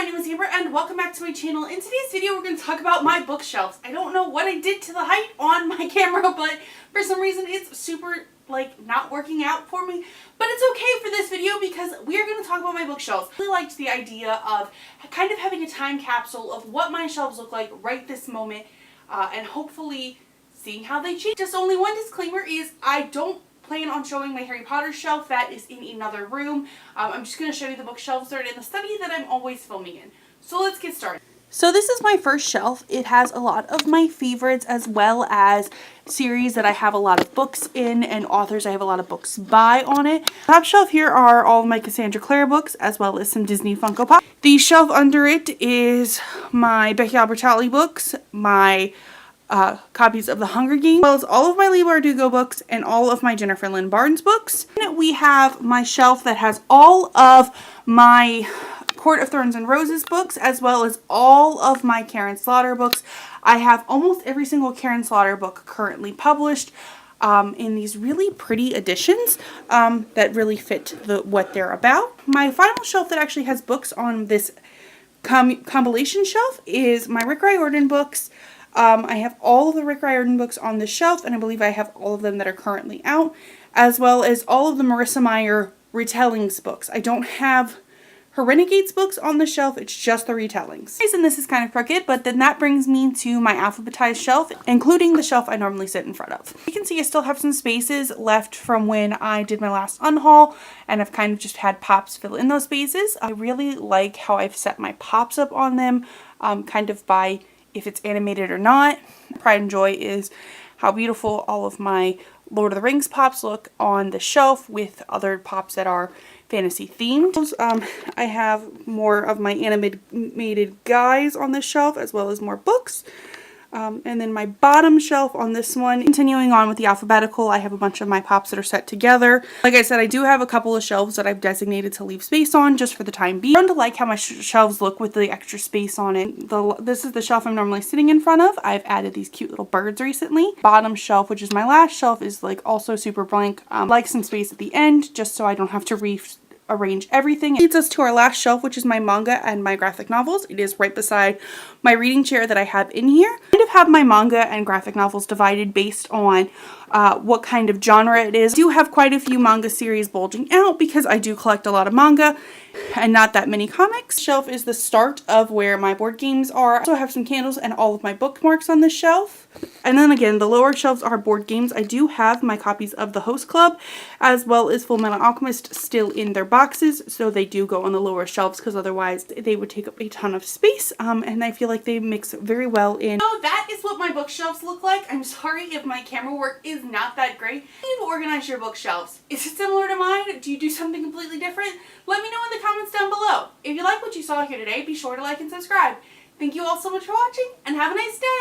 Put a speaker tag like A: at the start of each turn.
A: my name is Amber and welcome back to my channel. In today's video we're going to talk about my bookshelves. I don't know what I did to the height on my camera, but for some reason it's super not working out for me. But it's okay for this video because we're going to talk about my bookshelves. I really liked the idea of kind of having a time capsule of what my shelves look like right this moment and hopefully seeing how they change. Just only one disclaimer is I don't plan on showing my Harry Potter shelf. That is in another room. I'm just going to show you the bookshelves that are in the study that I'm always filming in. So let's get started. So this is my first shelf. It has a lot of my favorites as well as series that I have a lot of books in and authors I have a lot of books by on it. Top shelf here are all of my Cassandra Clare books as well as some Disney Funko Pop. The shelf under it is my Becky Albertalli books, my copies of The Hunger Games, as well as all of my Leigh Bardugo books and all of my Jennifer Lynn Barnes books. And we have my shelf that has all of my Court of Thorns and Roses books as well as all of my Karen Slaughter books. I have almost every single Karen Slaughter book currently published in these really pretty editions that really fit what they're about. My final shelf that actually has books on this compilation shelf is my Rick Riordan books. I have all of the Rick Riordan books on this shelf, and I believe I have all of them that are currently out, as well as all of the Marissa Meyer retellings books. I don't have her Renegades books on the shelf, it's just the retellings. And this is kind of crooked, but then that brings me to my alphabetized shelf, including the shelf I normally sit in front of. You can see I still have some spaces left from when I did my last unhaul, and I've kind of just had pops fill in those spaces. I really like how I've set my pops up on them, kind of by if it's animated or not. Pride and joy is how beautiful all of my Lord of the Rings pops look on the shelf with other pops that are fantasy themed. I have more of my animated guys on this shelf as well as more books. And then my bottom shelf on this one, continuing on with the alphabetical, I have a bunch of my pops that are set together. Like I said, I do have a couple of shelves that I've designated to leave space on just for the time being. I'm starting to like how my shelves look with the extra space on it. This is the shelf I'm normally sitting in front of. I've added these cute little birds recently. Bottom shelf, which is my last shelf, is also super blank. Like some space at the end just so I don't have to rearrange everything. It leads us to our last shelf, which is my manga and my graphic novels. It is right beside my reading chair that I have in here. I kind of have my manga and graphic novels divided based on what kind of genre it is. I do have quite a few manga series bulging out because I do collect a lot of manga and not that many comics. This shelf is the start of where my board games are. I also have some candles and all of my bookmarks on this shelf. And then again, the lower shelves are board games. I do have my copies of The Host Club as well as Full Metal Alchemist still in their boxes, so they do go on the lower shelves because otherwise they would take up a ton of space, and I feel like they mix very well in. So that is what my bookshelves look like. I'm sorry if my camera work is not that great. How do you organize your bookshelves? Is it similar to mine? Do you do something completely different? Let me know in the comments down below. If you like what you saw here today, be sure to like and subscribe. Thank you all so much for watching and have a nice day.